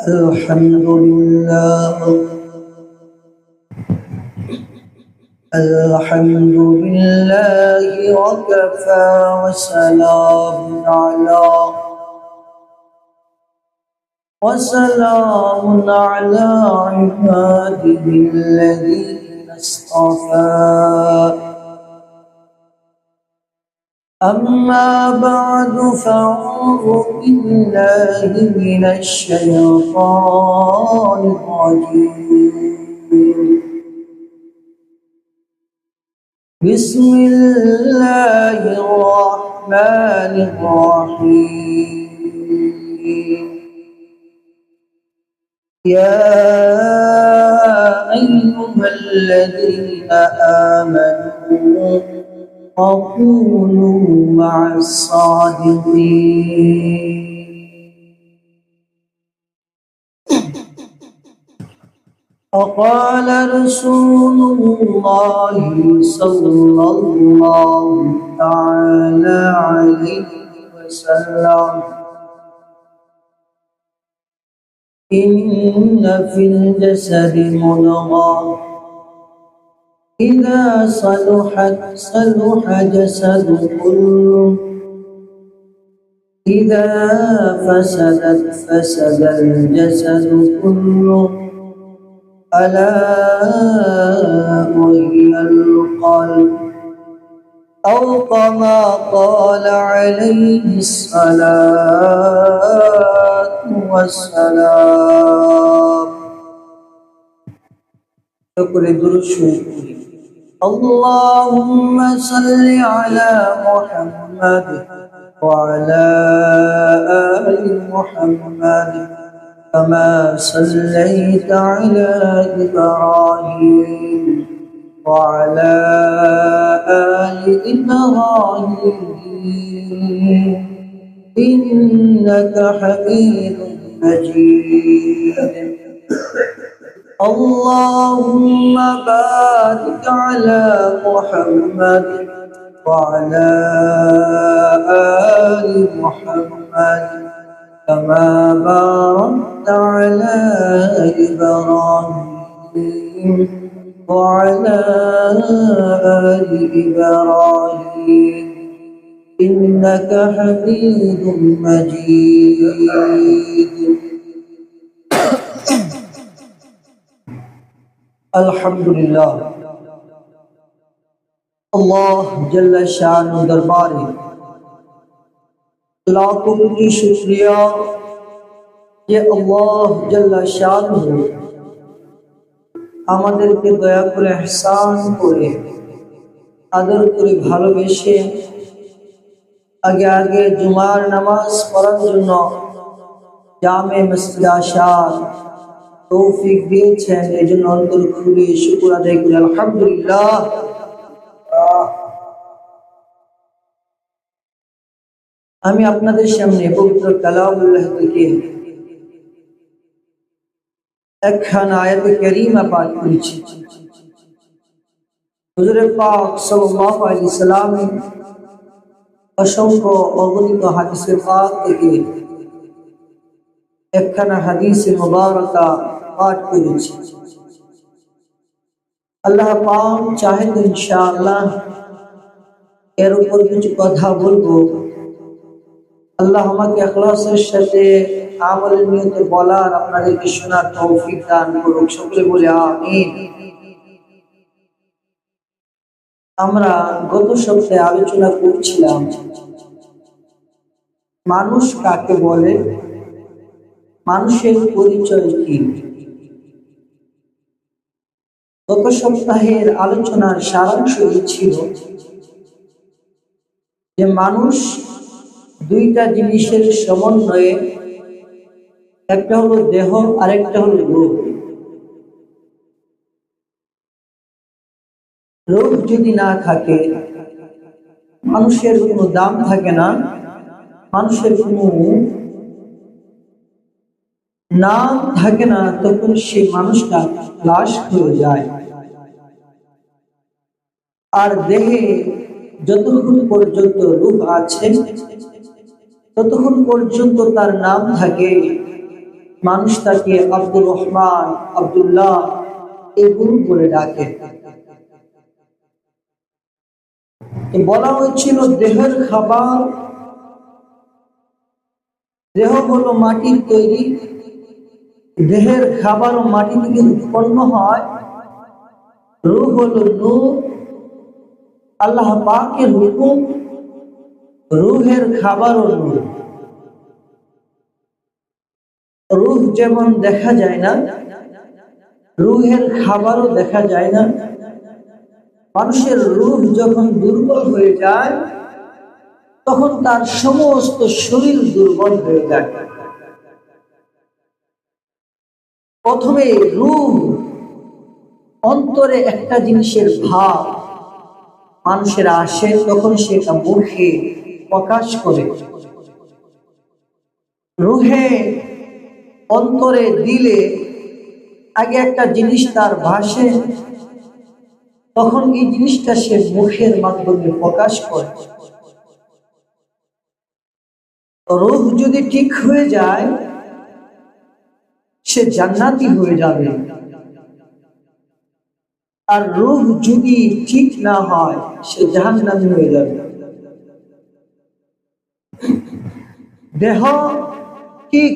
الحمد لله الحمد لله وكفى وسلام على عباده الذين اصطفى أما بعد فأعوذ بالله من الشيطان الرجيم بسم الله الرحمن الرحيم يا أيها الذين آمنوا وكونوا مع الصادقين وقال رسول الله صلى الله تعالى عليه وسلم إن في الجسد مضغة إذا صلحت صلح جسد كله إذا فسدت فسد الجسد كله ألا وهي القلب أو كما قال عليه الصلاة والسلام يقول درشوك اللهم صل على محمد وعلى آل محمد كما صليت على إبراهيم وعلى آل إبراهيم إنك حميد مجيد اللهم بارك على محمد وعلى آل محمد كما باركت على إبراهيم وعلى آل إبراهيم إنك حميد مجيد अल्हम्दुलिल्लाह अल्लाह जल्ल शानु दरबारे लाखों की शुक्रिया যে আল্লাহ জাল্লা শানুহু আমাদেরকে দয়া করে ইহসান করে আদর করে ভালোবেসে আগে আগে জুমার নামাজ পড়ার জন্য জামে মসজিদ আসার তৌফিক দিয়েছেন এই জন্য অন্তর খুলে শুকর আদায় করি আলহামদুলিল্লাহ। আমি আপনাদের সামনে পবিত্র কালামুল্লাহ থেকে একখানা আয়াতে কারীমা পাঠ করেছি। হুজুর পাক সাল্লাল্লাহু আলাইহি সাল্লামের অসংখ্য অগণিত হাদিসে পাক থেকে একখানা হাদিসে মুবারাকা পাঠ করেছি। আল্লাহ পাক চাহেন ইনশাআল্লাহ এর উপর কিছু কথা বলবো। আল্লাহ আমাকে ইখলাসের সাথে আমলের নিয়তে বলার আপনাদেরকে শোনার তৌফিক দান করুন। সকলে বলে আমিন। আমরা গত সপ্তাহে আলোচনা করছিলাম মানুষ কাকে বলে, মানুষের পরিচয় কি। গত সপ্তাহের আলোচনার সারাংশ ছিল যে মানুষ দুইটা জিনিসের সমন্বয়ে, একটা হলো দেহ আর একটা হলো রূহ। রূহ যদি না থাকে মানুষের কোনো দাম থাকে না, মানুষের কোনো নাম থাকে না, তখন সেই মানুষটা লাশ হয়ে যায়। আর দেহে যতক্ষণ পর্যন্ত রূহ আছে ততক্ষণ পর্যন্ত তার নাম থাকে, মানুষ তাকে আব্দুর রহমান, আব্দুল্লাহ এগুলো বলে ডাকে। বলা হয়েছিল দেহের খাবার, দেহ হলো মাটির তৈরি, দেহের খাবারও মাটি থেকে উৎপন্ন হয়। রূহ হলো নূর, আল্লাহ পাকের হুকুম, রূহের খাবারও নূর। রূহ যেমন দেখা যায় না, রূহের খাবারও দেখা যায় না। মানুষের রূহ যখন দুর্বল হয়ে যায় তখন তার সমস্ত শরীর দুর্বল হয়ে যায়। প্রথমে রূহ অন্তরে একটা জিনিসের ভাব মানুষের আসে, তখন সেটা মুখে প্রকাশ করে। রূহে অন্তরে দিলে আগে একটা জিনিস তার ভাসে, তখন এই জিনিসটা সে মুখের মাধ্যমে প্রকাশ করে। রূহ যদি ঠিক হয়ে যায় সে জান্নাতি হয়ে যাবে, আর রূহ যদি ঠিক না হয় সে জাহান্নামী হয়ে যাবে। দেহ ঠিক,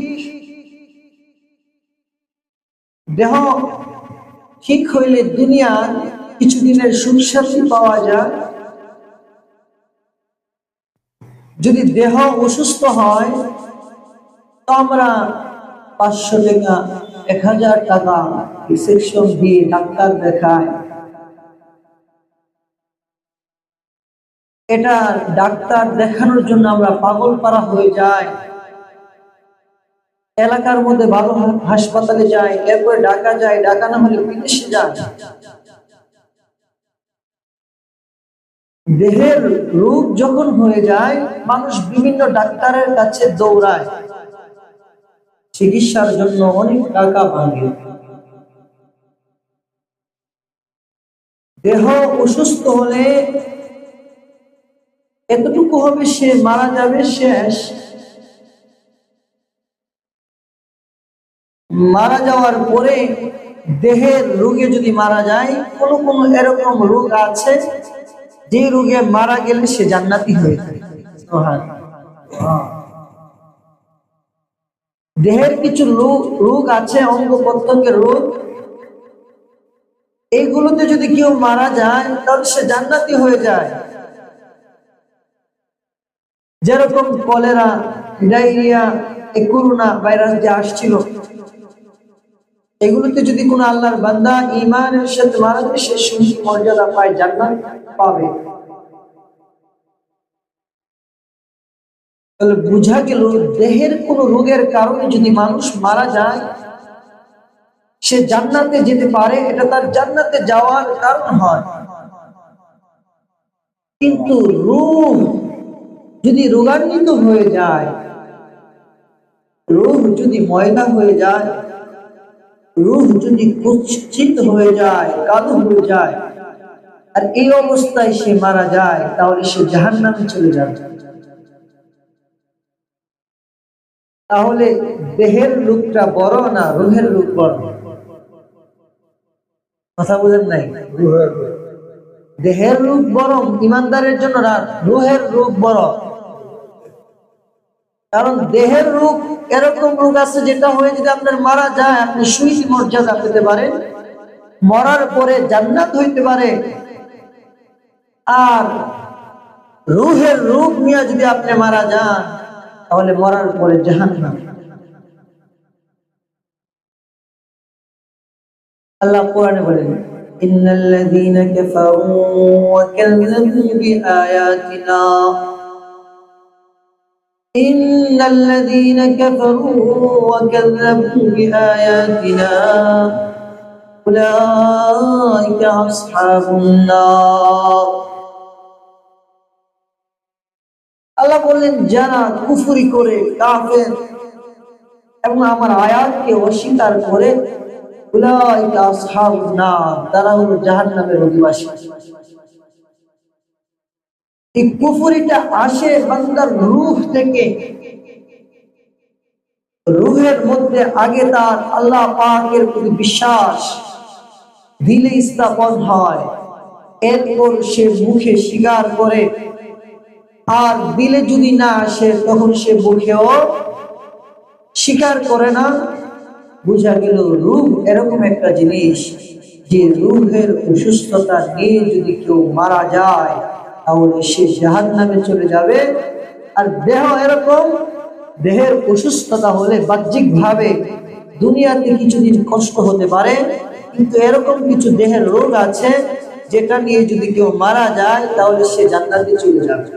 দেহ ঠিক হইলে দুনিয়ার কিছুদিনের সুখ শান্তি পাওয়া যায়। যদি দেহ অসুস্থ হয় তো আমরা 500 টাকা 1000 টাকা রিসেপশন দিয়ে ডাক্তার দেখায়। এটা ডাক্তার দেখানোর জন্য আমরা পাগল পারা হয়ে যাই, এলাকার মধ্যে ভালো হাসপাতালে যায়, এরপরে ঢাকা যায়, ঢাকা না হলে বিদেশে যায়। দেহের রোগ যখন হয়ে যায় মানুষ বিভিন্ন ডাক্তারের কাছে দৌড়ায়, চিকিৎসার জন্য অনেক টাকা ভাঙে। দেহ অসুস্থ হলে এতটুকু হবে সে মারা যাবে, শেষ। মারা যাওয়ার পরে দেহের রোগে যদি মারা যায়, কোন কোন এরকম রোগ আছে যে রোগে মারা গেলে সে জান্নাতি হয়ে যায়। দেহের কিছু রোগ আছে, অঙ্গ প্রত্যঙ্গের রোগ, এইগুলোতে যদি কেউ মারা যায় তাহলে সে জান্নাতি হয়ে যায়। যেরকম কলেরা, ডায়রিয়া, করোনা ভাইরাস যে আসছিল, এগুলোতে যদি কোনো আল্লাহর বান্দা ঈমানের সাথে মারা যায় সে সুন্নি মর্যাদা পায়, জান্নাত পাবে। তাহলে বোঝা গেল দেহের কোনো রোগের কারণে যদি মানুষ মারা যায় সে জান্নাতে যেতে পারে, এটা তার জান্নাতে যাওয়ার কারণ হয়। কিন্তু রূহ যদি রোগান্বিত হয়ে যায়, রূহ যদি ময়দা হয়ে যায়, রূহ যদি কুৎসিত হয়ে যায়, কালো হয়ে যায়, আর এই অবস্থায় সে মারা যায়, তাহলে সে জাহান্নামে চলে যাবে। তাহলে দেহের রূপটা বড় না রূহের রূপ বড়? কথা বুঝেন নাই? দেহের রূপ বড় ইমানদারের জন্য না, রূহের রূপ বড়। কারণ দেহের রূপ এরকম রোগ আছে যেটা হয়ে যদি আপনার মারা যায় আপনি সুইতি মর্যাদা পেতে পারেন, মরার পরে জান্নাত হইতে পারে। আর রূহের রূপ নিয়ে যদি আপনি মারা যান তাহলে মরার পরে জাহান্নাম। আল্লাহ কোরআনে বলেন, ইন্নাল্লাযীনা কাফারু ওয়া কাযযাবু বিআয়াতিনা, ইন্নাল্লাযীনা কাফারু ওয়া কাযযাবু বিআয়াতিনা উলাইকা আসহাবুন নার। আল্লাহ বললেন যারা কুফরি করে, কাফের এবং আমার আয়াতকে অস্বীকার করে, উলাইকা আসহাবুন নার, তারা হলো জাহান্নামের অধিবাসী। এই কুফরিটা আসে বান্দার রূহ থেকে। রূহের মধ্যে মধ্যে আগে তার আল্লাহ পাকের প্রতি বিশ্বাস দিলে স্থাপন হয়, এরপর সে মুখে স্বীকার করে, আর দিলে যদি না আসে তখন সে মুখেও স্বীকার করে না। বোঝা গেল রূহ এরকম একটা জিনিস যে রূহের অসুস্থতা নিয়ে যদি কেউ মারা যায় তাহলে সে জাহান্নামে চলে যাবে। আর দেহ এরকম, দেহের অসুস্থতা হলে বাহ্যিক ভাবে দুনিয়াতে কিছুদিন কষ্ট হতে পারে, কিন্তু এরকম কিছু দেহের রোগ আছে যেটা নিয়ে যদি কেউ মারা যায় তাহলে সে জান্নাতে চলে যাবে।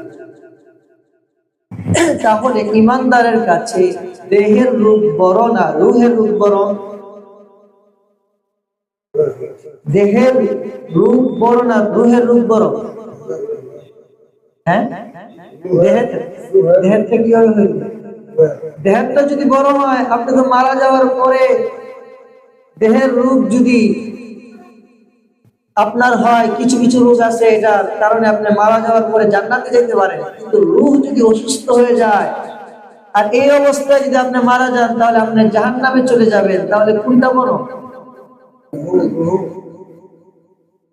তাহলে ইমানদারের কাছে দেহের রোগ বড় না রূহের রোগ বড়? দেহের রোগ বড় না রূহের রোগ বড়? হ্যাঁ, দেহেরটা কিভাবে হইবে? দেহেরটা যদি বড় হয়, আপনি তো মারা যাওয়ার পরে দেহের রোগ যদি আপনার হয়, কিছু কিছু রোগ আছে এটার কারণে আপনি মারা যাওয়ার পরে জান্নাতে যেতে পারেন, কিন্তু রূহ যদি অসুস্থ হয়ে যায় আর এই অবস্থায় যদি আপনি মারা যান তাহলে আপনি জাহান্নামে চলে যাবেন। তাহলে কোনটা বড়?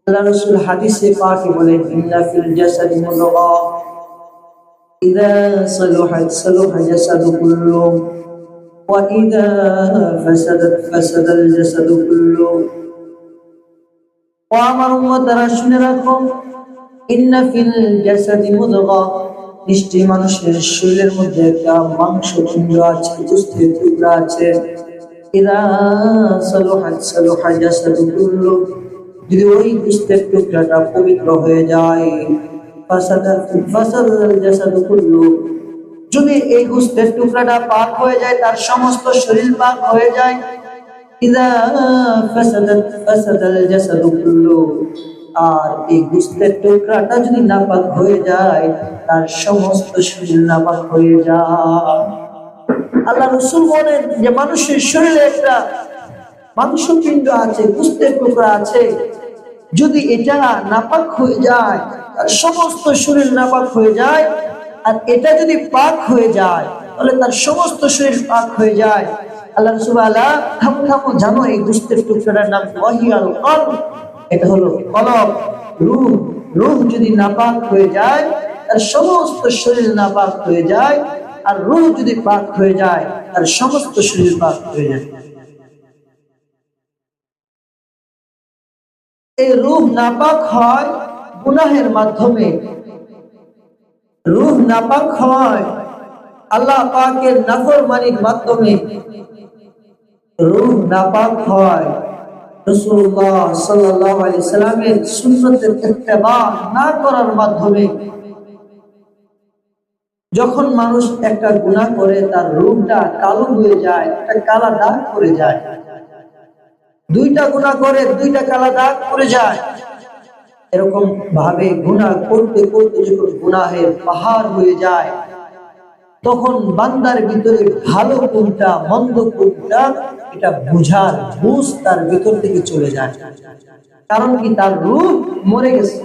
আল্লাহ রাসূল হাদিসে পাকে বলেন, ইন্না ফিল জাসাদি মুদগা ইযা সালুহাত সালুহা জাসাদু কুল্লু ওয়া ইযা ফাসাদাত ফাসাদাল জাসাদু কুল্লু। ও আমার উম্মতরা শুনে রাখো, ইন্না ফিল জাসাদি মুদগা, নিশ্চয়ই মানুষের শরীরের মধ্যে একটা মাংসপিণ্ড আছে, গোশতের টুকরা আছে। ইযা সালুহাত সালুহা জাসাদু কুল্লু, যদি ওই গোশতের টুকরাটা পবিত্র হয়ে যায়, ফাসাদাল জাসাদু কুল্লু, যদি এই গোশতের টুকরাটা পাক হয়ে যায় তার সমস্ত শরীর পাক হয়ে যায়। ইযা ফাসাদাত ফাসাদাল জাসাদু কুল্লু, আর এই গোশতের টুকরাটা যদি নাপাক হয়ে যায় তার সমস্ত শরীর নাপাক হয়ে যায়। আল্লাহ রাসূল বলেন যে মানুষের শরীরে একটা মাংসপিণ্ড আছে, গোশতের টুকরা আছে, যদি এটা নাপাক হয়ে যায় তার সমস্ত শরীর নাপাক হয়ে যায়, আর এটা যদি পাক হয়ে যায় তাহলে তার সমস্ত শরীর পাক হয়ে যায়। আল্লাহ রাসূল আল্লাহ থামো জানো এই গোশতের টুকরাটার নাম ওয়াহিয়াল কলব, এটা হলো কলব, রূহ। রূহ যদি নাপাক হয়ে যায় তার সমস্ত শরীর নাপাক হয়ে যায়, আর রূহ যদি পাক হয়ে যায় তার সমস্ত শরীর পাক হয়ে যায়। এই রূহ নাপাক হয় গুনাহের মাধ্যমে, রূহ নাপাক হয় আল্লাহ পাকের নাফরমানির মাধ্যমে, রূহ নাপাক হয় রাসূলুল্লাহ সাল্লাল্লাহু আলাইহি সাল্লামের সুন্নতের ইত্তেবা না করার মাধ্যমে। যখন মানুষ একটা গুনাহ করে তার রূহটা কালো হয়ে যায়, একটা কালা দাগ পড়ে যায়, দুইটা গুনাহ করে দুইটা কালা দাগ পড়ে যায়, এরকম ভাবে গুনাহ করতে করতে যখন গুনাহের পাহাড় হয়ে যায় তখন বান্দার ভিতরে ভালো কোনটা মন্দ কোনটা এটা বুঝার বুঝ তার ভিতর থেকে চলে যায়। কারণ কি, তার রূহ মরে গেছে।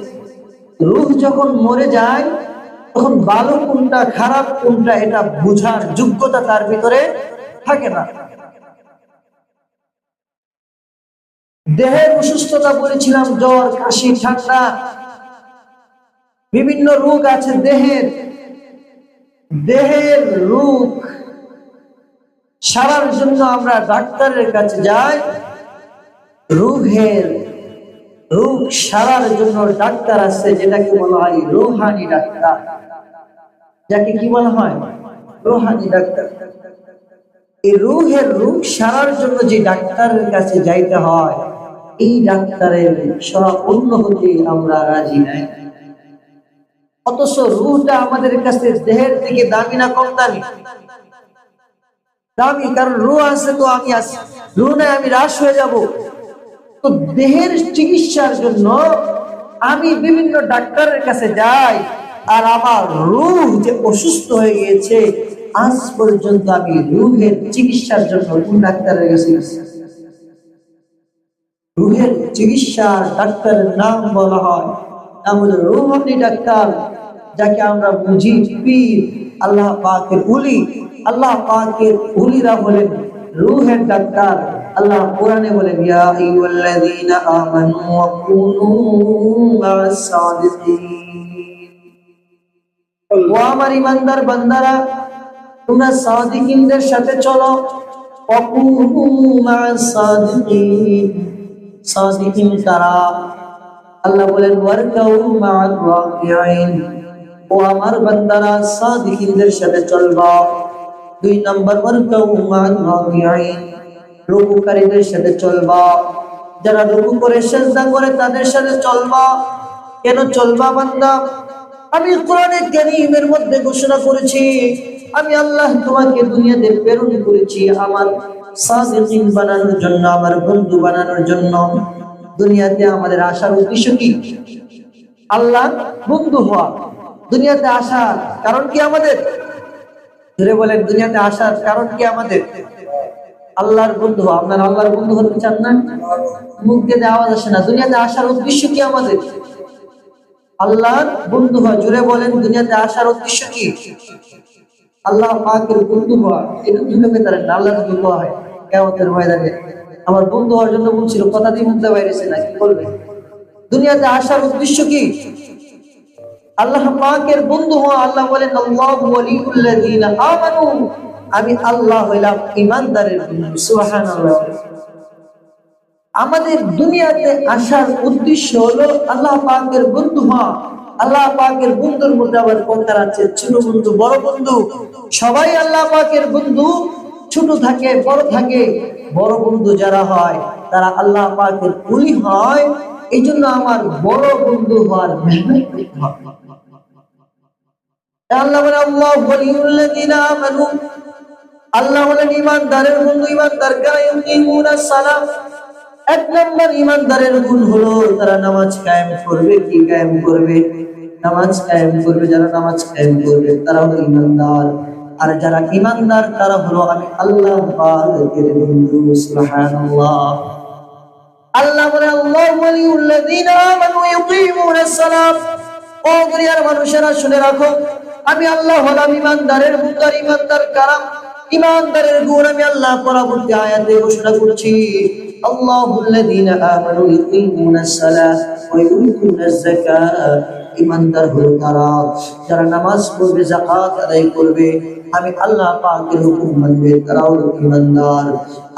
রূহ যখন মরে যায় তখন ভালো কোনটা খারাপ কোনটা এটা বুঝার যোগ্যতা তার ভিতরে থাকে না। দেহের অসুস্থতা বলেছিলাম, জ্বর, কাশি, ঠান্ডা, বিভিন্ন রোগ আছে দেহের। দেহের রোগ সারার জন্য আমরা ডাক্তারের কাছে যাই, রূহের রোগ সারার জন্য ডাক্তার আছে যেটাকে বলা হয় রূহানি ডাক্তার। যাকে কি বলা হয়? রূহানি ডাক্তার। এই রূহের রোগ সারার জন্য যে ডাক্তারের কাছে যাইতে হয়, এই ডাক্তারের শরণাপন্ন হতে আমরা রাজি নাই। অথচ রূহটা আমাদের কাছে দেহের থেকে দামি না কম দামি? দামি, কারণ রূহ আছে তো আমি আছি, রূহ নাই আমি হ্রাস হয়ে যাব। তো দেহের চিকিৎসার জন্য আমি বিভিন্ন ডাক্তারের কাছে যাই, আর আমার রূহ যে অসুস্থ হয়ে গিয়েছে আজ পর্যন্ত আমি রূহের চিকিৎসার জন্য কোন ডাক্তারের কাছে গেছি? রূহের চিকিৎসার ডাক্তারের নাম বলা হয় আমাদের রূহানি ডাক্তার, যাকে আমরা বুঝি পীর, আল্লাহ পাকের ওলি। আল্লাহ পাকের ওলিরা হলেন রূহের ডাক্তার। আল্লাহ কোরআনে বলেন, ইয়া আইয়ুহাল্লাযীনা আমানু ওয়া কুনু মা'আস সাদিকিন। ও আমার ঈমানদার বান্দারা, তোমরা সাদিকিনদের সাথে চলো। ওয়া কুনু মা'আস সাদিকিন। সাদিকিন কারা? আল্লাহ বলেন, ওয়ারকাউ মা'আর রাকিঈন। ও আমার বান্দারা, সাদিকিনদের সাথে চলবা। 2 নাম্বার, ওয়ারকাউ মা'আর রাকিঈন, রুকুকারীদের সাথে চলবা। যারা রুকু করে সিজদা করে তাদের সাথে চলবা। কেন চলবা বান্দা? আমি কোরআনে কারীমের মধ্যে ঘোষণা করেছি, আমি আল্লাহ তোমাকে দুনিয়াতে প্রেরণ করেছি আমার সাদিকিন বানানোর জন্য, আমার বন্ধু বানানোর জন্য। দুনিয়াতে আমাদের আসার উদ্দেশ্য কি? আল্লাহ বন্ধু হওয়া। দুনিয়াতে আসার কারণ কি আমাদের? ধরে বলেন, দুনিয়াতে আসার কারণ কি আমাদের? আল্লাহর বন্ধু হওয়া। আপনারা আল্লাহর বন্ধু হতে চান না? মুখ দিয়ে আওয়াজ আসে না। দুনিয়াতে আসার উদ্দেশ্য কি আমাদের? আল্লাহর বন্ধু হওয়া। জোরে বলেন, দুনিয়াতে আসার উদ্দেশ্য কি? আল্লাহ পাকের বন্ধু হওয়া। এটা দুটো বেতারে না, আল্লাহর বন্ধু হয় কিয়ামতের ময়দানে। আমার বন্ধু হওয়ার জন্য বলছিল, কথা দিয়ে মুখতে বাইরেছে না, কি বলবে? দুনিয়াতে আসার উদ্দেশ্য কি? আল্লাহ পাকের বন্ধু হওয়া। আল্লাহ বলেন, আল্লাহু ওয়ালিউল্লাযীনা আমানু, আমি আল্লাহ হইলাম ঈমানদারের বন্ধু। সুবহানাল্লাহ। আমাদের দুনিয়াতে আসার উদ্দেশ্য হলো আল্লাহ পাকের বন্ধু হওয়া। আল্লাহ পাকের বন্ধুর মধ্যে আবার প্রকার আছে, ছোট বন্ধু, বড় বন্ধু। সবাই আল্লাহ পাকের বন্ধু, ছোট থাকে বড় থাকে। বড় বন্ধু যারা হয় তারা আল্লাহ পাকের ওলি হয়। এই জন্য আমার বড় বন্ধু হওয়ার মেহনত করতে হবে। আল্লাহ বলেন, আল্লাহু ওয়ালিউল্লাযীনা আমানু, আল্লাহ হলেন ঈমানদারের বন্ধু। ঈমানদার কারা? ইউকিমুনাস সালাত। 1 নম্বর ঈমানদারের গুণ হলো তারা নামাজ কায়েম করবে। কি কায়েম করবে? নামাজ কায়েম করবে। যারা নামাজ কায়েম করবে তারা হলো ঈমানদার। আর যারা ঈমানদার তারা হলো আমি আল্লাহ পাকের বন্ধু। সুবহানাল্লাহ। আল্লাহ বলে, আল্লাহু ওয়ালিউল্লাযীনা আমানু ইউকিমুনাস সালাত। ও দুনিয়ার মানুষেরা শুনে রাখো, আমি আল্লাহ হলাম ঈমানদারের বন্ধু। আর ঈমানদার কারা? ঈমানদারের গুণ আমি আল্লাহ পরবর্তী আয়াতে ঘোষণা করছি। আল্লাহুল্লাযীনা আমানু ইউকিমুনাস সালাত ওয়া ইউতুনাজ যাকাত। ঈমানদার হলো তারা যারা নামাজ পড়বে, যাকাত আদায় করবে, আমি আল্লাহ পাকের হুকুম মানবে, তারা হলো ঈমানদার।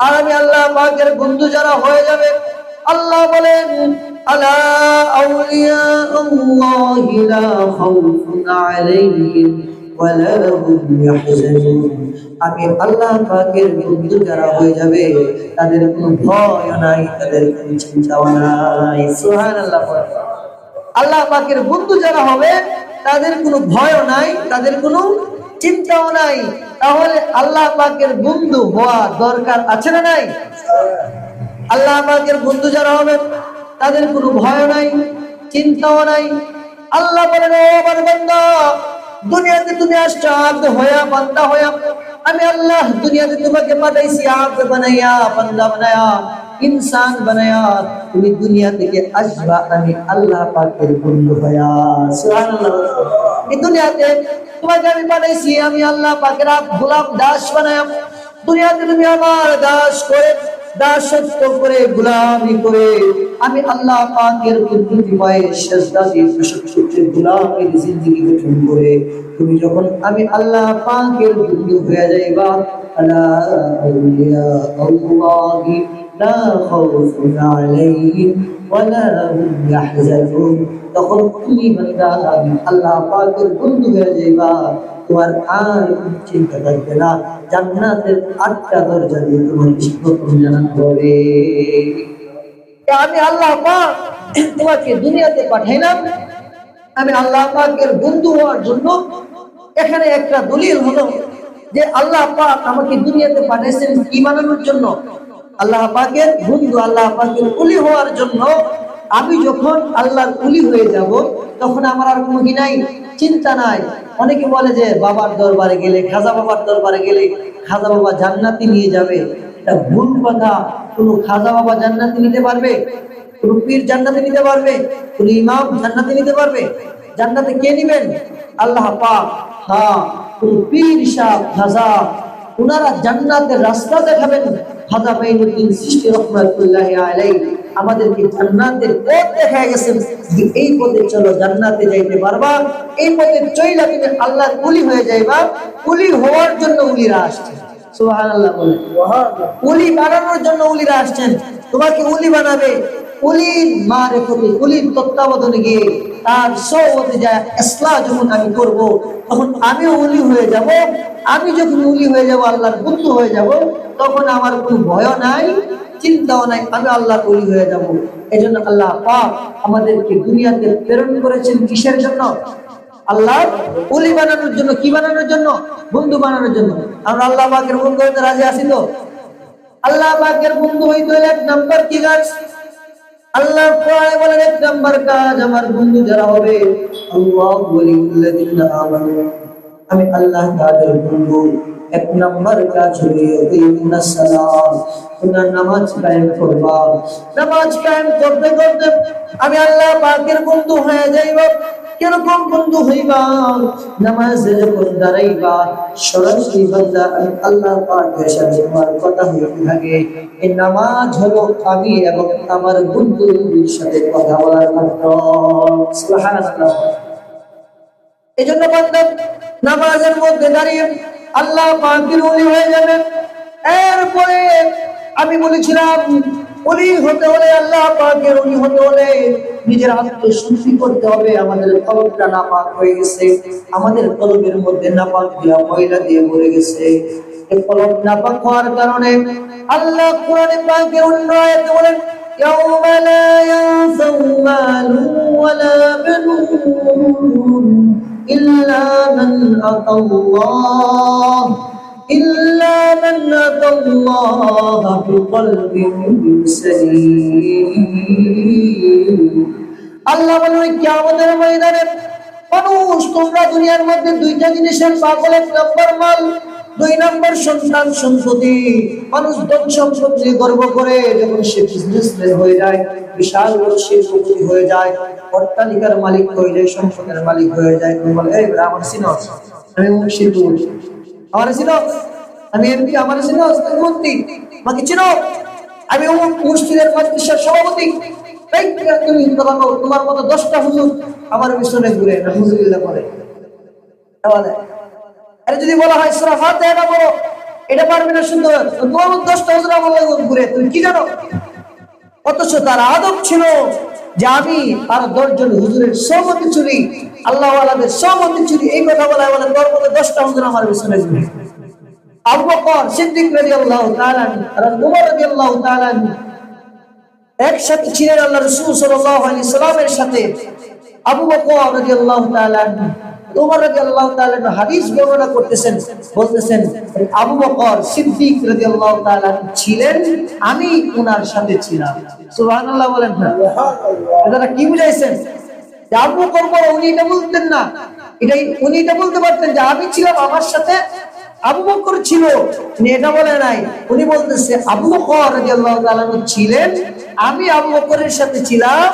আর আমি আল্লাহ পাকের বন্ধু যারা হয়ে যাবে, আল্লাহ বলেন, আলা আউলিয়া আল্লাহি লা খাউফুন আলাইহিম ওয়া লা হুম ইয়াহজানুন। আমি আল্লাহ পাকের বন্ধু যারা হয়ে যাবে তাদের কোনো ভয় নাই, তাদের কোনো চিন্তাও নাই। সুবহানাল্লাহ। আল্লাহ পাকের বন্ধু যারা হবে তাদের কোনো ভয়ও নাই, তাদের কোনো চিন্তাও নাই। তাহলে আল্লাহ পাকের বন্ধু হওয়া দরকার আছে না নাই? আল্লাহ পাকের বন্ধু যারা হবে তাদের কোনো ভয় নাই, চিন্তাও নাই। আল্লাহ বলেন, ও আমার বান্দা, দুনিয়াতে তুমি আসছো আব্দ হয়া, বান্দা হয়া। আমি আল্লাহ দুনিয়াতে তোমাকে পাঠাইছি আব্দ বানাইয়া, বান্দা বানাইয়া, ইনসান বানাইয়া। তুমি দুনিয়া থেকে আসবা আমি আল্লাহ পাকের বন্ধু হয়া। সুবহানাল্লাহ। এই দুনিয়াতে তোমাকে আমি পাঠাইছি আমি আল্লাহ পাকের গোলাম দাস বানাইয়া। দুনিয়াতে তুমি আমার দাস করে, দাসত্ব করে, গোলামি করে, আমি আল্লাহ পাকের কুদরতি পায়ে সিজদা দিয়ে সত্যের গোলামের জিন্দেগি গঠন করে তুমি যখন আমি আল্লাহ পাকের বন্ধু হয়ে যাইবা, আলা আউলিয়া আল্লাহি লা খাউফুন আলাইহিম ওয়া লা হুম ইয়াহজানুন। তখন তুমি বান্দা আমি আল্লাহ পাকের বন্ধু হয়ে যাইবা, তোমার আর কোনো চিন্তা থাকবে না। জান্নাতের 8টা দরজা দিয়ে তোমার স্বাগতম জানানো হবে। আমি আল্লাহ পাক তোমাকে দুনিয়াতে পাঠাইলাম আমি আল্লাহ পাকের বন্ধু হওয়ার জন্য। এখানে একটা দলিল হলো যে আল্লাহ পাক আমাকে দুনিয়াতে পাঠাইছেন কি বানানোর জন্য? আল্লাহ পাকের বন্ধু, আল্লাহ পাকের ওলি হওয়ার জন্য। আমি যখন আল্লাহর ওলি হয়ে যাব তখন আমার আর কোনো কি নাই, চিন্তা নাই। অনেকে বলে যে বাবার দরবারে গেলে, খাজা বাবার দরবারে গেলে খাজা বাবা জান্নাতি নিয়ে যাবে। এটা ভুল কথা। কোনো খাজা বাবা জান্নাতি নিতে পারবে? কোন পীর জান্নাতে নিতে পারবে? কোন ইমাম জান্নাতে নিতে পারবে? জান্নাতে কে নিবেন? আল্লাহ পাক। হ্যাঁ, কোন পীর সাহেব, খাজা, উনারা জান্নাতের রাস্তা দেখাবেন। খাজা মাইনুদ্দিন চিশতি রাহমাতুল্লাহি আলাইহি আমাদেরকে জান্নাতের পথ দেখায় গেছেন যে এই পথে চলো জান্নাতে যাইতে পারবা, এই পথে চইলা তুমি আল্লাহর ওলি হয়ে যাইবা। ওলি হওয়ার জন্য ওলিরা আসছেন, সুবহানাল্লাহ বলেন। ওলি বানানোর জন্য ওলিরা আসছেন, তোমাকে ওলি বানাবে। ওলির মারিফতে, ওলির তত্ত্বাবধানে গিয়ে তার সওবতে যায় ইসলাহ যখন আমি করব, তখন আমিও ওলি হয়ে যাব। আমি যখন ওলি হয়ে যাব, আল্লাহর বন্ধু হয়ে যাব, তখন আমার কোনো ভয় নাই, চিন্তাও নাই, আমি আল্লাহর ওলি হয়ে যাব। এজন্য আল্লাহ পাক আমাদেরকে দুনিয়াতে প্রেরণ করেছেন কিসের জন্য? আল্লাহ ওলি বানানোর জন্য। কি বানানোর জন্য? বন্ধু বানানোর জন্য। আমরা আল্লাহ পাকের বন্ধু হইতে রাজি আছি তো? আল্লাহ পাকের বন্ধু হইতে হলে এক নাম্বার কি কাজ? আল্লাহ কোরআনে বলেন এক নাম্বার কাজ আমার বন্ধু যারা হবে, আল্লাহু ওয়ালিউল্লাযিনা আমানু, আমি আল্লাহ তাআলার বন্ধু। এক নাম্বার কাজ হলো ইকিমুস সালাত, তোমরা নামাজ কায়েম করবা। নামাজ কায়েম করতে করতে আমি আল্লাহ পাকের বন্ধু হয়ে যাইব। কিরকম বন্ধু হইবা? নামাজে যখন দাঁড়াইবা, সরাসরি বান্দা আমি আল্লাহ পাকের সাথে তোমার কথা হইতে থাকে। এই নামাজ হলো আমি এবং আমার বন্ধুর সাথে কথা বলার মাধ্যম। সুবহানাল্লাহ। এজন্য বান্দা নামাজের মধ্যে দাঁড়িয়ে আল্লাহ পাকের ওলি হয়ে যাবে। এরপরে আমি বলেছিলাম ওলি হতে হলে, আল্লাহ পাকের ওলি হতে হলে নিজের আত্মশুদ্ধি করতে হবে। আমাদের কলবটা নাপাক হয়ে গেছে, আমাদের কলবের মধ্যে নাপাক দিয়া ময়লা দিয়ে ভরে গেছে। এই কলব নাপাক হওয়ার কারণে আল্লাহ কোরআনে পাকে অন্য আয়াতে বলেন, ইয়াউমা লা ইয়ানফাউ মালুন ওয়ালা বানুন ইল্লা মান আতাল্লাহ বিকলবিন সালিম। আল্লাহ বলেন কিয়ামতের ময়দানে মানুষ, তোমরা দুনিয়ার মধ্যে দুইটা জিনিসের পাগল। এক নম্বর মাল, দুই নম্বর সন্তান সম্পত্তি। মানুষ ধন সম্পত্তি গর্ব করে, যখন সে বিজনেসম্যান হয়ে যায়, বিশাল বড় শিল্পপতি হয়ে যায়, অট্টালিকার মালিক হয়ে যায়, সম্পদের মালিক হয়ে যায়, বলে এই আমার সিনস, আমি শিল্পপতি, আমার সিনস, আমি এমপি, আমার সিনস মন্ত্রী, আমাকে চিনো, আমি মুসলিমের মাদ্রাসার সভাপতি। তুমি তোমার মতো 10টা হুজুর আমার পিছনে ঘুরে নাউজুবিল্লাহ করে। আরে যদি বলা হয় সূরা ফাতিহা পড়ো, এটা পারবে না শুনতে, তোমার মতো 10টা হুজুর আমার ঘুরে, তুমি কি জানো? অথচ তার আদব ছিল যে আমি আর 10 জন হুজুরের সহমতি চুরি, আল্লাহ ওয়ালাদের সহমতি চুরি। এই কথা বলা বলে তোর মতো 10টা হুজুর আমার পিছনে ঘুরে। আবু বকর সিদ্দিক রাদিয়াল্লাহু তাআলা আর উমর রাদিয়াল্লাহু তাআলা একসাথে ছিলেন আল্লাহ রাসূল সাল্লাল্লাহু আলাইহি সাল্লামের সাথে। আবু বকর রাদিয়াল্লাহু তাআলা, উমর রাদিয়াল্লাহু তাআলা হাদিস বর্ণনা করতেছেন, বলতেছেন আবু বকর সিদ্দিক রাদিয়াল্লাহু তাআলা ছিলেন, আমি ওনার সাথে ছিলাম। সুবহানাল্লাহ বলেন না? এটা কি বুঝাইছেন? যে আবু বকর বড়, উনি এটা বলতেন না, এটাই উনি এটা বলতে পারতেন যে আমি ছিলাম, আমার সাথে আবু বকর ছিল। উনি এটা বলে নাই, উনি বলতেছে আবু বকর রাদিয়াল্লাহু তাআলা ছিলেন, আমি আবু বকরের সাথে ছিলাম।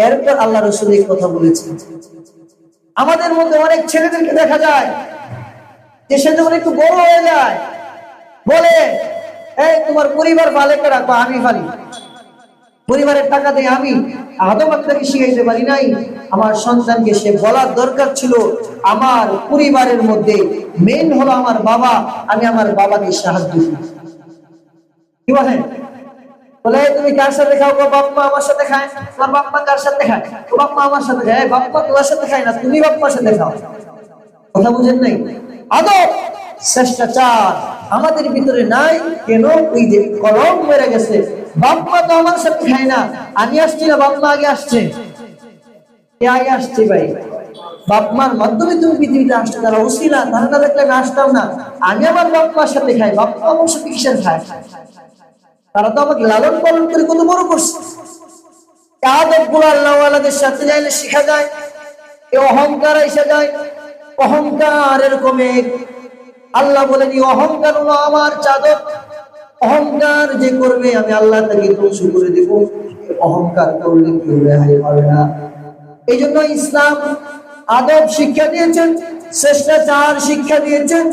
এরপর আল্লাহ রাসূল এই কথা বলেছেন। আমাদের মধ্যে অনেক ছেলেদেরকে দেখা যায় যে সে যখন একটু বড় হয়ে যায় বলে, এই তোমার পরিবার ভালো করে রাখবা, আমি ভালি, পরিবারের টাকা দিয়ে আমি আদব আপনাকে শিখাইতে পারি নাই। আমার সন্তানকে সে বলার দরকার ছিল আমার পরিবারের মধ্যে মেইন হলো আমার বাবা, আমি আমার বাবাকে সাহায্য করি। কি বলেন? বলে তুমি কার সাথে খাও? বাপ্পা আমার সাথে খায়। তোমার বাপ্পা কার সাথে খায়? তো বাপ্পা আমার সাথে খায়। বাপ্পা তোমার সাথে খায় না, তুমি বাপ্পার সাথে খাও। কথা বুঝেন নাই? আদব, শিষ্টাচার আমাদের ভিতরে নাই। কেন? ওই যে কলম মেরে গেছে, বাপ্পা তো আমার সাথে খায় না, আমি আসছি না, বাপ্পা আগে আসছে। কে আগে আসছে ভাই? বাপমার মাধ্যমে তুমি পৃথিবীতে আসতে, তারা উসিলা, তারা না দেখলে আমি আসতাম না। আমি আমার বাপ্পার সাথে খাই, বাপ্পা আমার সাথে কিসের খায়? তারা তো আমাকে লালন পালন করে কত বড় করছে। আদব গুলো আল্লাহ ওয়ালাদের সাথে যাইলে শেখা যায়। এই অহংকার এসে যায়, অহংকার এরকম আল্লাহ বলেন অহংকার হলো আমার চাদর, অহংকার যে করবে আমি আল্লাহ তাকে ধ্বংস করে দেব। অহংকার করলে কেউ রেহাই পাবে না। এই জন্য ইসলাম আদব শিক্ষা দিয়েছেন, শিষ্টাচার শিক্ষা দিয়েছেন।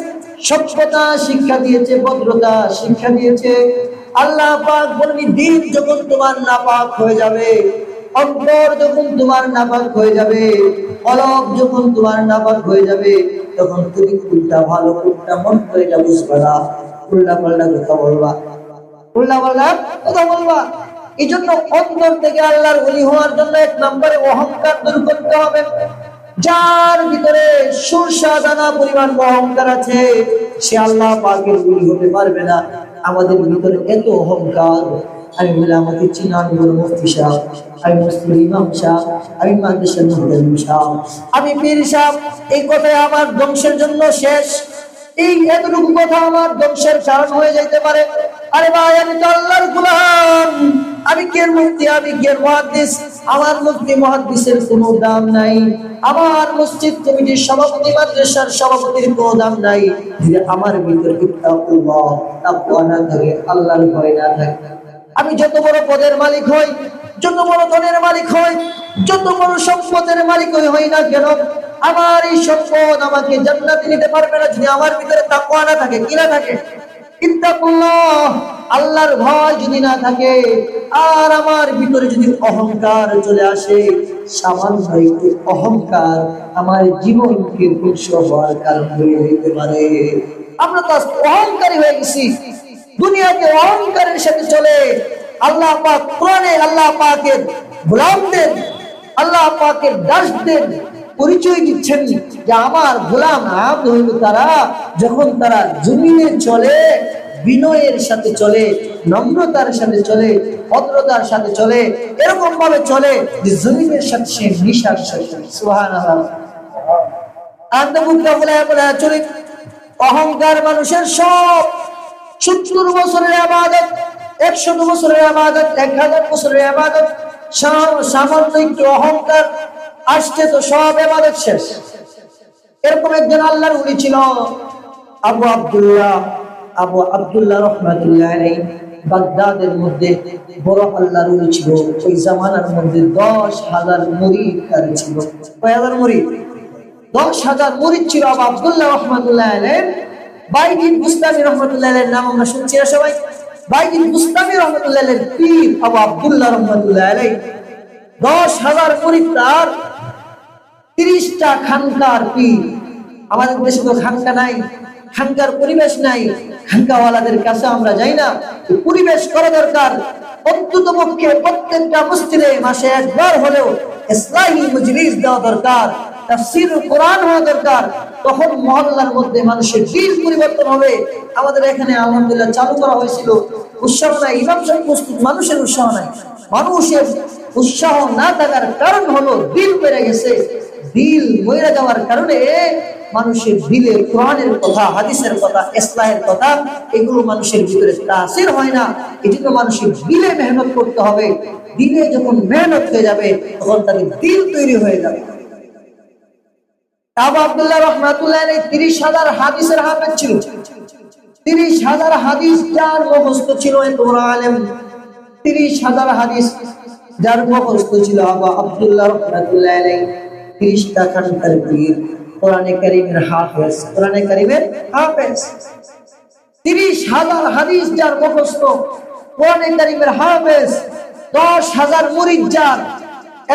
সভ্যতা শিক্ষা দিয়েছে, ভদ্রতা শিক্ষা দিয়েছে। আল্লাহ পাক বলেন, দিন যখন তোমার নাপাক হয়ে যাবে, অন্তর যখন তোমার নাপাক হয়ে যাবে, কলব যখন তোমার নাপাক হয়ে যাবে, তখন তুমি কোনটা ভালো কোনটা মন করে এটা বুঝবা না, উল্টা পাল্টা কথা বলবা, উল্টা পাল্টা কথা বলবা। এই জন্য অন্তর থেকে আল্লাহর ওলি হওয়ার জন্য এক নম্বরে অহংকার দূর করতে হবে। যার ভিতরে সরষা দানা পরিমাণ অহংকার আছে, সে আল্লাহ পাকের ওলি হতে পারবে না। আমাদের ভিতরে এত অহংকার, আমি বলে আমাকে চিনান মুফতি সাহেব, আমি মুসলিম ইমাম সাহেব, আমি মাদ্রাসার মুহতামিম সাহেব, আমি পীর সাহেব, এই কথাই আমার ধ্বংসের জন্য শেষ। এই এতটুকু কথা আমার ধ্বংসের কারণ হয়ে যেতে পারে। আরে ভাই, আমি তো আল্লাহর গোলাম, আমি কে মুফতি, আমি কে মুহাদ্দিস, আমার মুফতি মুহাদ্দিসের কোনো দাম নাই, আমার মসজিদ কমিটির সভাপতি মাদ্রাসার সভাপতির কোনো দাম নাই, যদি আমার ভিতরে তাকওয়া তাকওয়া না থাকে, আল্লাহর ভয় না থাকে। আমি যত বড় পদের মালিক হই, যত বড় ধনের মালিক হই, যত বড় সম্পদের মালিক হই না কেন, আমার এই সম্পদ আমাকে জান্নাতে নিতে পারবে না যদি আমার ভিতরে তাকওয়া না থাকে। কি না থাকে? ইত্তাকুল্লাহ, আল্লাহর ভয় যদি না থাকে, আর আমার ভিতরে যদি অহংকার চলে আসে, সামান্য একটু অহংকার আমার জীবনকে ধ্বংস হওয়ার কারণ হয়ে যেতে পারে। আমরা তো অহংকারী হয়ে গেছি, দুনিয়াতে অহংকারের সাথে চলে। আল্লাহ পাক কোরআনে আল্লাহ পাকের গোলামদের, আল্লাহ পাকের দাসদের পরিচয় দিচ্ছেন যে আমার গোলাম আব্দ হইল তারা, যখন তারা জমিনে চলে বিনয়ের সাথে চলে, নম্রতার সাথে চলে, ভদ্রতার সাথে চলে, এরকম ভাবে চলে যে জমিনের সাথে সে মিশার সাথে। সুবহানাল্লাহ। আন্তমুক্ত বলে চলে। অহংকার মানুষের সব 70 বছরের ইবাদত, 100 বছরের ইবাদত, 1000 বছরের ইবাদত, সামান্য একটু অহংকার আসছে তো সব ইবাদত শেষ। এরকম একজন আল্লাহর ওলি ছিল, আবু আব্দুল্লাহ রাহমাতুল্লাহ আলাইহি। বাগদাদের মধ্যে বড় আল্লাহর ওলি ছিল। ওই জামানার মধ্যে 10,000 মুরিদ তার ছিল। কয় হাজার মুরিদ? 10,000 মুরিদ ছিল আবু আব্দুল্লাহ রাহমাতুল্লাহ আলাইহি। বাইজিদ বুস্তামি রাহমাতুল্লাহ আলাইহির নাম আমরা শুনছি না সবাই? বাইজিদ বুস্তামি রাহমাতুল্লাহ আলাইহির পীর আবু আব্দুল্লাহ রাহমাতুল্লাহ আলাইহি। 10,000 মুরিদ তার, 30টা খানকার পীর। আমাদের দেশে তো খানকা নাই, খানকার পরিবেশ নাই, খানকাওয়ালাদের কাছে আমরা যাই না। পরিবেশ করা দরকার। অন্তত পক্ষে প্রত্যেকটা মসজিদে মাসে একবার হলেও ইসলামী মজলিস দেওয়া দরকার, তাফসীরুল কোরআন হওয়া দরকার। তখন মহল্লার মধ্যে মানুষের দিল পরিবর্তন হবে। আমাদের এখানে আলহামদুলিল্লাহ চালু করা হয়েছিল। উৎসাহ নাই, ইমাম সাহেব প্রস্তুত, মানুষের উৎসাহ নাই। মানুষের উৎসাহ না থাকার কারণ হলো দিল বেড়ে গেছে। দিল মরে যাওয়ার কারণে মানুষের দিলে কোরআনের কথা, হাদিসের কথা, ইসলামের কথা এগুলো মানুষের ভিতরে তাসির হয় না। এজন্য মানুষের দিলে মেহনত করতে হবে। দিলে যখন মেহনত হয়ে যাবে তখন তাদের দিল তৈরি হয়ে যাবে। আবু আব্দুল্লাহ রাহমাতুল্লাহ আলাইহি 30,000 হাদিসের হাফেজ ছিল। 30,000 হাদিস যার মুখস্থ ছিল, এত বড় আলেম। 30,000 হাদিস যার মুখস্থ ছিল আবু আব্দুল্লাহ রাহমাতুল্লাহ আলাইহি। 30টা খানকার পীর, কোরআনে কারীমের হাফেজ, কোরআনে কারীমের হাফেজ। 30,000 হাদিস যার মুখস্থ, কোরআনে কারীমের হাফেজ, 10,000 মুরিদ যার,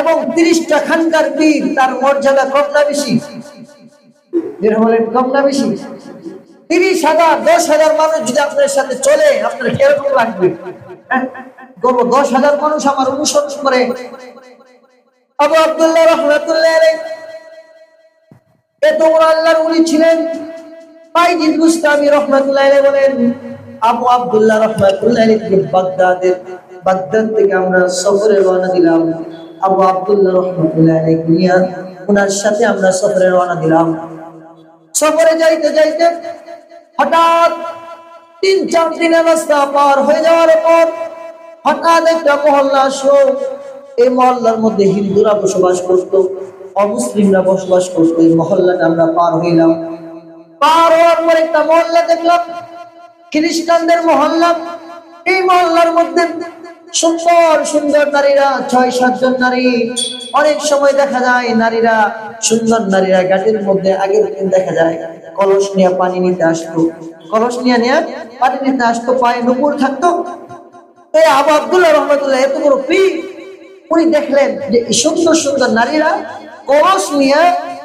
এবং 30টা খানকার পীর, তার মর্যাদা কম না বেশি? বলেন কম না বেশি? 30,000, 10,000 মানুষ যদি আপনার সাথে চলে, আপনার কিরকম লাগবে? 10,000 মানুষ আমার অনুসরণ করে। আবু আব্দুল্লাহ রাহমাতুল্লাহ আলাইহি এত বড় আল্লাহর ওলি ছিলেন। বাইজিদ বুস্তামি রাহমাতুল্লাহ আলাইহি বলেন, আবু আব্দুল্লাহ রাহমাতুল্লাহ আলাইহি বাগদাদ থেকে আমরা সফরে রওনা দিলাম। আবু আব্দুল্লাহ রাহমাতুল্লাহ আলাইহি নিয়ে ওনার সাথে আমরা সফরে রওনা দিলাম। সফরে যাইতে যাইতে হঠাৎ 3-4 দিনের রাস্তা পার হয়ে যাওয়ার পর হঠাৎ একটা মহল্লা আসলো। এই মহল্লার মধ্যে হিন্দুরা বসবাস করত, অমুসলিমরা বসবাস করত। এই মহল্লাটা আমরা পার হইলাম। পার হওয়ার পর একটা মহল্লা দেখলাম খ্রিস্টানদের মহল্লা। এই মহল্লার মধ্যে সুন্দর সুন্দর নারীরা, 6-7 জন নারী। অনেক সময় দেখা যায় নারীরা, সুন্দর নারীরা ঘাটের মধ্যে আগের দিন দেখা যায় কলস নিয়ে পানি নিতে আসতো, কলস নিয়ে পানি নিতে আসতো, পায়ে নুপুর থাকতো। এই আবু আব্দুল্লাহ রহমতুল্লাহ এত বড় পীর, উনি দেখলেন যে সুন্দর সুন্দর নারীরা কলস নিয়ে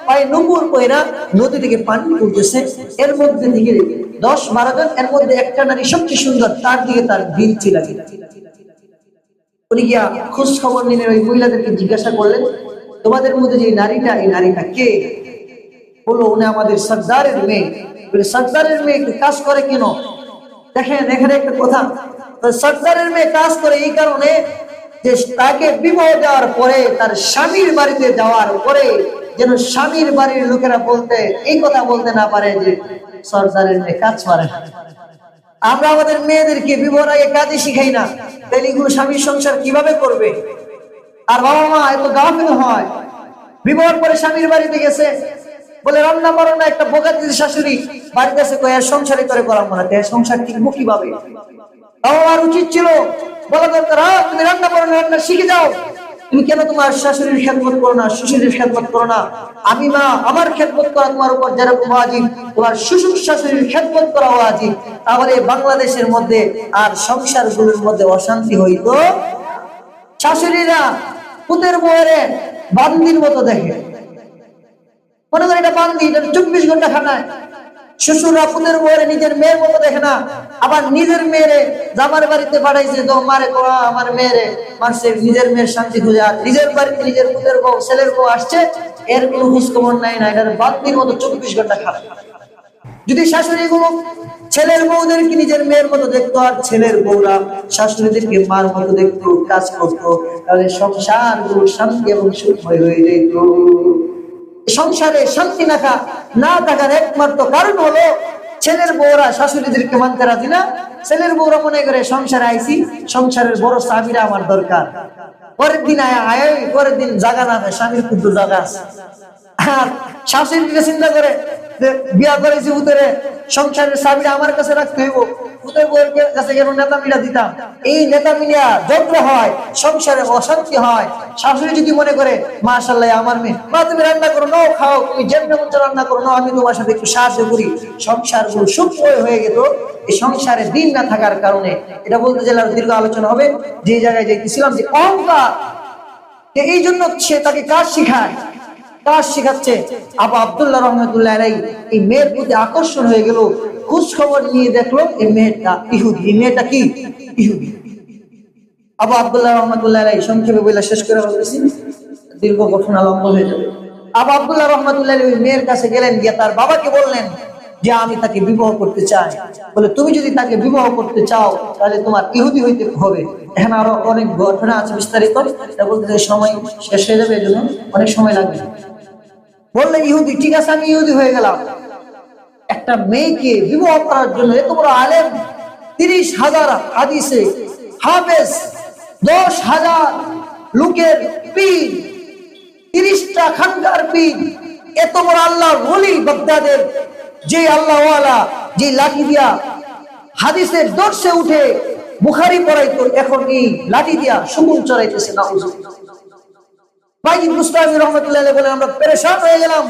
পায়ে নুপুর পয়রা নদী থেকে পানি তুলতেছে। এর মধ্যে দিকে 10-12 জন, এর মধ্যে একটা নারী সবচেয়ে সুন্দর, তার দিকে তার দিল ছিল। উনি গিয়া খোঁজ খবর নিলেন, ওই মহিলাদেরকে জিজ্ঞাসা করলেন, তোমাদের মধ্যে যে নারীটা, এই নারীটা কে? বললো, উনি আমাদের সর্দারের মেয়ে। বলে, সর্দারের মেয়ে কাজ করে কেন? দেখেন এখানে একটা কথা, সর্দারের মেয়ে কাজ করে এই কারণে যে তাকে বিবাহ দেওয়ার পরে, তার স্বামীর বাড়িতে যাওয়ার পরে যেন স্বামীর বাড়ির লোকেরা এই কথা বলতে না পারে যে সর্দারের মেয়ে কাজ করে। আমরা আমাদের মেয়েদেরকে বিবাহের আগে কাজে শিখাই না, তাহলে এগুলো স্বামীর সংসার কিভাবে করবে? আর বাবা মা এত গাফিল হয়, বিবাহের পরে স্বামীর বাড়িতে গেছে, বলে রান্না বান্না না, একটা বোকা দিদি শাশুড়ি বাড়িতে আছে, কয় আর সংসারে করে করাবো না, তাই সংসার টিকবো কিভাবে? বাবা মার উচিত ছিল বলা দরকার, তুমি রান্না করো না, রান্না শিখে যাও। তুমি কেন তোমার শাশুড়ির খেদমত করো না, শ্বশুরের খেদমত করো না? আমি মা, আমার খেদমত করা তোমার উপর যেরকম ওয়াজিব, তোমার শ্বশুর শাশুড়ির খেদমত করা ওয়াজিব। তাহলে বাংলাদেশের মধ্যে আর সংসারগুলোর মধ্যে অশান্তি হইতো। শাশুড়িরা পুতের বউরে বান্দির মতো দেখে, মনে করে এটা বান্দি, এটা 24 ঘন্টা খাটায়। শ্বশুররা পুতের বউরে নিজের মেয়ের মতো দেখে না, আবার নিজের মেয়েরে জামার বাড়িতে পাঠাইছে তো মারে কোয়া, আমার মেয়েরে মারছে, নিজের মেয়ের শান্তি খুঁজে। আর নিজের বাড়িতে নিজের পুতের বউ, ছেলের বউ আসছে, এর কোনো খোঁজ খবর নাই, না, এটার বান্দির মতো 24 ঘন্টা খাটায়। যদি শাশুড়ি গুলো ছেলের বউদেরকে নিজের মেয়ের মতো দেখতো, আর ছেলের বউরা শাশুড়িদেরকে মার মতো দেখতো, কাজ করতো, তাহলে সংসার গুলো শান্তি এবং সুখময় হয়ে যেত। সংসারে শান্তি না থাকার একমাত্র কারণ হলো ছেলের বউরা শাশুড়িদেরকে মানতে রাজি না। ছেলের বউরা মনে করে সংসারে আইছি, সংসারের বড় চাবিরা আমার দরকার। পরের দিন পরের দিন জাগা নামে, স্বামীর ক্ষুদ্র জাগা আছে। আর শাশুড়িকে চিন্তা করে যে বিয়া করেছি উতরে, সংসারের চাবিটা আমার কাছে রাখতে হইব, উতের বউয়ের কাছে কেন নেতামিরা দিতাম? এই নেতামিরা যত হয় সংসারে অশান্তি হয়। শাশুড়ি যদি মনে করে মাশাআল্লাহ আমার মেয়ে, মা তুমি রান্না করো, নাও খাও, তুমি যেমন মন রান্না করো, নাও আমি তোমার সাথে একটু সাহায্য করি, সংসার গুলো সুখময় হয়ে গেল। এই সংসারে দিন না থাকার কারণে, এটা বলতে জেলার দীর্ঘ আলোচনা হবে, যে জায়গায় যাইতেছিলাম, যে অহংকার, এই জন্য সে তাকে কাজ শিখায়, কাজ শিখাচ্ছে। আবু আব্দুল্লাহ রহমতুল্লাহ আলাইহি এই মেয়ের প্রতি আকর্ষণ হয়ে গেল, খোঁজ খবর নিয়ে দেখলো এই মেয়েটা ইহুদি। এই মেয়েটা কি? ইহুদি। আবু আব্দুল্লাহ রহমতুল্লাহ আলাইহি সংক্ষেপে বলে শেষ করে বলতেছি, দীর্ঘ ঘটনা লম্বা হয়ে যাবে। আবু আব্দুল্লাহ রহমতুল্লাহ আলাইহি ওই মেয়ের কাছে গেলেন, গিয়ে তার বাবাকে বললেন যে আমি তাকে বিবাহ করতে চাই। বলে, তুমি যদি তাকে বিবাহ করতে চাও তাহলে তোমার ইহুদি হইতে হবে। এখানে আরো অনেক ঘটনা আছে বিস্তারিত, এটা বলতে সময় শেষ হয়ে যাবে, এজন্য অনেক সময় লাগবে। বললেন ইহুদি, ঠিক আছে আমি ইহুদি হয়ে গেলাম। একটা মেয়েকে বিবাহ করার জন্য এত বড় আলেম, 30,000 হাদিসে হাফেজ, 10,000 লোকের পীর, 30টা খানকার পীর, এত বড় আল্লাহর ওলি বাগদাদের, যে আল্লাহওয়ালা, যে লাঠি দিয়া হাদিসের দর্শে উঠে বুখারী পড়াইতো, এখন এই লাঠি দিয়া সুগুন চড়াইতেছে। নাউজুবিল্লাহ। বাইজিদ বুস্তামি রহমতুল্লাহ আলাইহি বলেন, আমরা পেরেশান হয়ে গেলাম,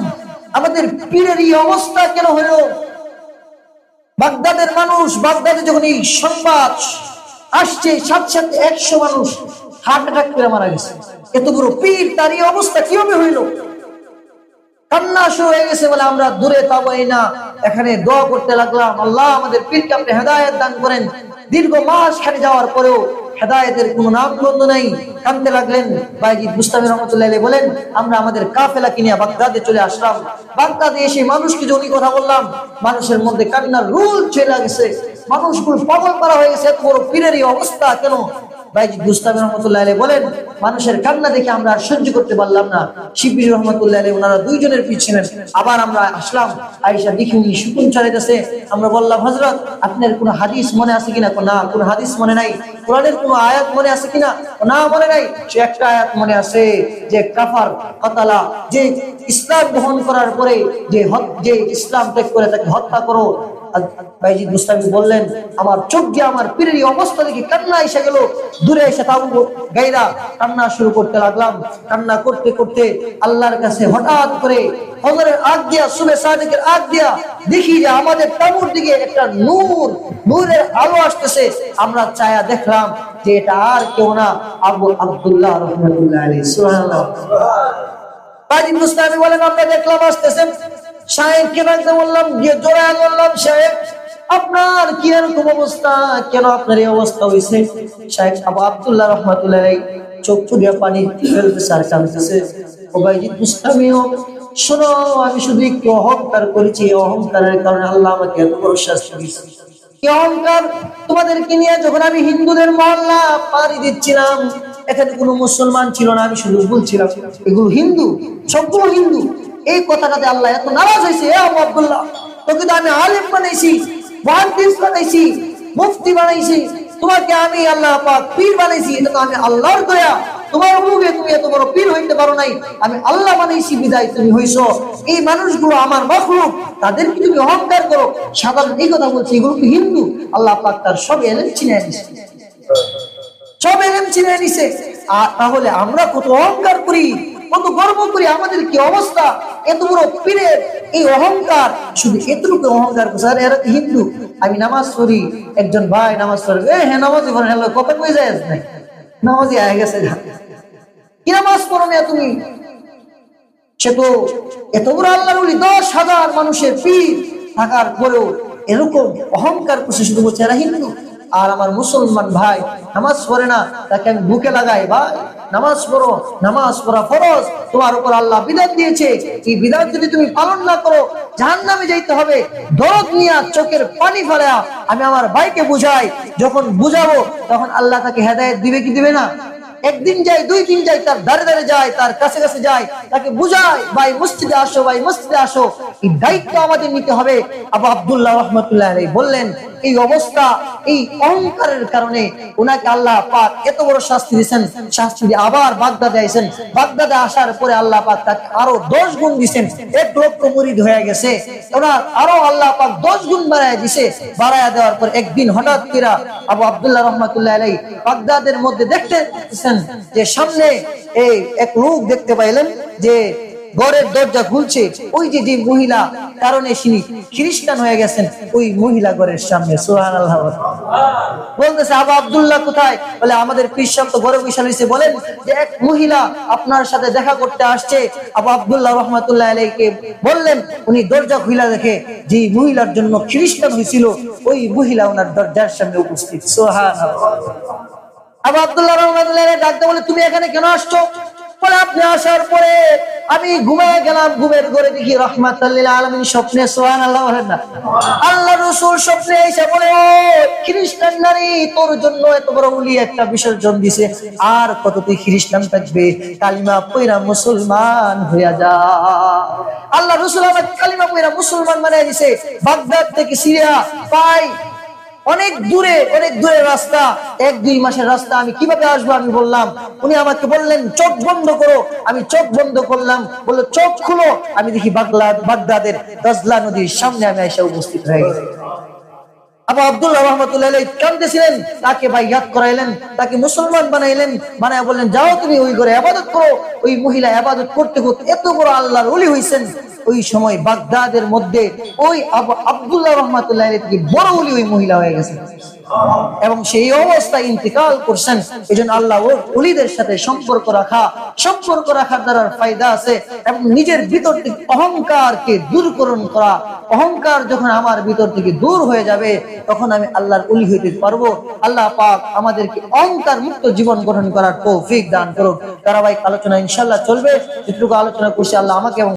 আমাদের পীরের এই অবস্থা কেন হলো? বাগদাদের মানুষ, বাগদাদে যখন এই সংবাদ আসছে, সাথে সাথে 100 মানুষ হার্ট অ্যাটাক করে মারা গেছে। এত বড় পীর, তার এই অবস্থা কিভাবে হইল? কান্না শুরু হয়ে গেছে। বলে, আমরা দূরে তাবাই না, এখানে দোয়া করতে লাগলাম, আল্লাহ আমাদের পীরকে আপনি হেদায়েত দান করেন। দীর্ঘ মাস খেটে যাওয়ার পরেও হেদায়েতের কোনো নাম গন্ধ নাই। কাঁদতে লাগলেন। বাইজিদ বুস্তামি রহমতুল্লাহ আলাইহি বলেন, আমরা আমাদের কাফেলাকে নিয়ে বাগদাদে চলে আসলাম। বাগদাদে এসে মানুষকে যখন কথা বললাম, মানুষের মধ্যে কান্নার রুল চলে গেছে, মানুষগুলো পাগল করা হয়ে গেছে। এত বড় পীরের এই অবস্থা কেন? বাইজিদ বুস্তামি রহমতুল্লাহ আলাইহি বলেন, মানুষের কান্না দেখে আমরা আর সহ্য করতে পারলাম না। শিবলি রহমতুল্লাহ আলাইহি ওনারা 2 জনের পিছনেন। আবার আমরা আসলাম, আয়েশা দেখি উনি সুকুন চড়াইতেছে। আমরা বললাম, হযরত আপনার কোনো হাদিস মনে আছে কিনা? না, কোনো হাদিস মনে নাই। কোরআনের কোনো আয়াত মনে আছে কিনা? না, মনে নাই। সে একটা আয়াত মনে আছে, যে কাফার কাতালা, যে ইসলাম গ্রহণ করার পরে যে ইসলাম ত্যাগ করে তাকে হত্যা করো, বাইজিদ বুস্তামি বললেন, আমার চোখ দিয়ে আমার পীরের অবস্থা দেখে কান্না এসে গেল। দূরে এসে তাবু গাইরা কান্না শুরু করতে লাগলাম। কান্না করতে করতে আল্লাহর কাছে হঠাৎ করে ফজরের আগ দিয়া, সুবহে সাদিকের আগ দিয়া দেখি যে আমাদের তাবুর দিকে একটা নূরের আলো আসতেছে। আমরা চায়া দেখলাম যে এটা আর কেউ না, আবু আব্দুল্লাহ রাহমাতুল্লাহ আলাইহি। সুবহানাল্লাহ। বাইজিদ বুস্তামি বলেন, আমরা দেখলাম আসতেছেন। শায়েখকে ডাকতে বললাম, গিয়ে জোরে বললাম, শায়েখ আপনার কি এরকম অবস্থা, কেন আপনার এই অবস্থা হয়েছে? শায়েখ আবু আব্দুল্লাহ রাহমাতুল্লাহ আলাইহি চক্ষু দিয়ে পানি ফেলতেছে আর কাঁদতেছে। ও বাইজিদ বুস্তামিও, শোনো, আমি শুধু একটু অহংকার করেছি, অহংকারের কারণে আল্লাহ আমাকে এত বড় শাস্তি দিয়েছে। কি অহংকার? তোমাদেরকে নিয়ে যখন আমি হিন্দুদের মহল্লা পাড়ি দিচ্ছিলাম, এখানে কোনো মুসলমান ছিল না, আমি শুধু বলছিলাম এগুলো হিন্দু, সবগুলো হিন্দু। এই কথাটাতে আল্লাহ এত নারাজ হয়েছে। আবু আব্দুল্লাহ, তোকে তো আমি আলেম বানাইছি, মুহাদ্দিস বানাইছি, মুফতি বানাইছি, তোমাকে আমি আল্লাহ পাক পীর বানাইছি। এটা তো আমি আল্লাহর দয়া। তোমার মুখে তুমি এত বড় পীর হইতে পারো নাই, আমি আল্লাহ বানাইছি বিদায় তুমি হইছো। এই মানুষগুলো আমার মাখলুক, তাদেরকে তুমি অহংকার করো। সাধারণ এই কথা বলছি, এগুলো কি হিন্দু? আল্লাহ পাক তার সব এলেম চিনে নিছে, সব এলেম চিনে নিছে। আর তাহলে আমরা কত অহংকার করি, কত গর্ব করি, আমাদের কি অবস্থা! এত বড় পীরের এই অহংকার, শুধু এতটুকু অহংকার করছে। আর এরা হিন্দু, আমি নামাজ পড়ি, একজন ভাই নামাজ পড়বে, হ্যাঁ নামাজই পড়েন, হ্যালো কথা কই যায় নাই, নামাজই আয় গেছে। কি নামাজ পড়ো না তুমি? সে তো এত বড় আল্লাহর ওলি, 10,000 মানুষের পীর থাকার পরেও এরকম অহংকার করছে, শুধু বলছে এরা হিন্দু। আর আমার মুসলমান ভাই নামাজ পড়ে না, তাকে আমি বুকে লাগাই, ভাই নামাজ পড়ো, নামাজ পড়া ফরজ, তোমার উপর আল্লাহ বিধান দিয়েছে, এই বিধান যদি তুমি পালন না করো জাহান্নামে যাইতে হবে। দরদ নিয়া চোখের পানি ফেলা আমি আমার ভাইকে বুঝাই, যখন বুঝাবো তখন আল্লাহ তাকে হেদায়েত দিবে কি দিবে না? একদিন যাই, 2 দিন যাই, তার ধারে ধারে যায়, তার কাছে কাছে যায়, তাকে বুঝায়, ভাই মসজিদে আসো, ভাই মসজিদে আসো। এই দায়িত্ব আমাদের নিতে হবে। আবু আব্দুল্লাহ রাহমাতুল্লাহ আলাইহি বললেন, এই অবস্থা, এই অহংকারের কারণে ওনাকে আল্লাহ পাক এত বড় শাস্তি দিয়েছেন। শাস্তি দিয়ে আবার বাগদাদে আইছেন। বাগদাদে আসার পরে আল্লাহ পাক তাকে আরো 10 গুণ দিয়েছেন। 1 লক্ষ মুরিদ হয়ে গেছে। ওনার আরো আল্লাহ পাক 10 গুণ বাড়ায় দিয়েছে। বাড়ায় দেওয়ার পর একদিন হঠাৎ করে আবু আব্দুল্লাহ রাহমাতুল্লাহ আলাইহি বাগদাদের মধ্যে দেখতেছেন যে সামনে এই এক লোক দেখতে পাইলেন যে ঘরের দরজা খুলছে। ওই যে মহিলা কারণে তিনি খ্রিস্টান হয়ে গেছেন, ওই মহিলা ঘরের সামনে। সুবহানাল্লাহ। বলতেছে, আবু আব্দুল্লাহ কোথায়? বলে, আমাদের পীর সাহেব তো ঘরে বসে রয়েছে। বলেন যে এক মহিলা আপনার সাথে দেখা করতে আসছে। আবু আব্দুল্লাহ রাহমাতুল্লাহ আলাইহিকে বললেন, উনি দরজা খুলে দেখে যে মহিলার জন্য খ্রিস্টান হয়েছিল, ওই মহিলা ওনার দরজার সামনে উপস্থিত। সুবহানাল্লাহ। আবু আব্দুল্লাহ রাহমাতুল্লাহ আলাইহি ডাকতে বলে, তুমি এখানে কেন আসছো? বলে, আপনি আসার পরে আমি ঘুমিয়ে গেলাম, ঘুমের ঘরে দেখি রাহমাতাল লিল আলামিন স্বপ্নে। সুবহানাল্লাহ। বলেন না, আল্লাহ রাসূল স্বপ্নে এসে বলে, ও খ্রিস্টান নারী, তোর জন্য এত বড় ওলি একটা বিসর্জন দিছে, আর কত তুই খ্রিস্টান থাকবে? কালিমা পয়রা মুসলমান হইয়া যা। আল্লাহ রাসূল আমাকে কালিমা পয়রা মুসলমান বানায় দিছে। বাগদাদ থেকে সিরিয়া পাই অনেক দূরে, অনেক দূরের রাস্তা, 1-2 মাসের রাস্তা। আমি কিভাবে আসবো? আমি বললাম, উনি আমাকে বললেন চোখ বন্ধ করো। আমি চোখ বন্ধ করলাম। বললো চোখ খুলো। আমি দেখি বাগদাদের দজলা নদীর সামনে আমি এসে উপস্থিত হয়ে গেছি। আবু আব্দুল্লাহ রাহমাতুল্লাহ আলাইহি কাঁদতেছিলেন, তাকে বাইয়াত করাইলেন, তাকে মুসলমান বানাইলেন। বানায় বললেন, যাও তুমি ওই ঘরে ইবাদত করো। ওই মহিলা ইবাদত করতে করতে এত বড় আল্লাহর ওলি হইছেন। ওই সময় বাগদাদের মধ্যে ওই আবু আব্দুল্লাহ রাহমাতুল্লাহ আলাইহি থেকে বড় ওলি ওই মহিলা হয়ে গেছে এবং সেই অবস্থায় ইন্তেকাল করছেন। এজন্য আল্লাহ ওলিদের সাথে সম্পর্ক রাখার দ্বারা ফায়দা আছে। এবং নিজের ভিতর থেকে অহংকারকে দূরীকরণ করা। অহংকার যখন আমার ভিতর থেকে দূর হয়ে যাবে, তখন আমি আল্লাহর ওলি হইতে পারবো। আল্লাহ পাক আমাদেরকে অহংকার মুক্ত জীবন গঠন করার তৌফিক দান করুন। ধারাবাহিক আলোচনা ইনশাআল্লাহ চলবে। যেটুকু আলোচনা করছি আল্লাহ আমাকে এবং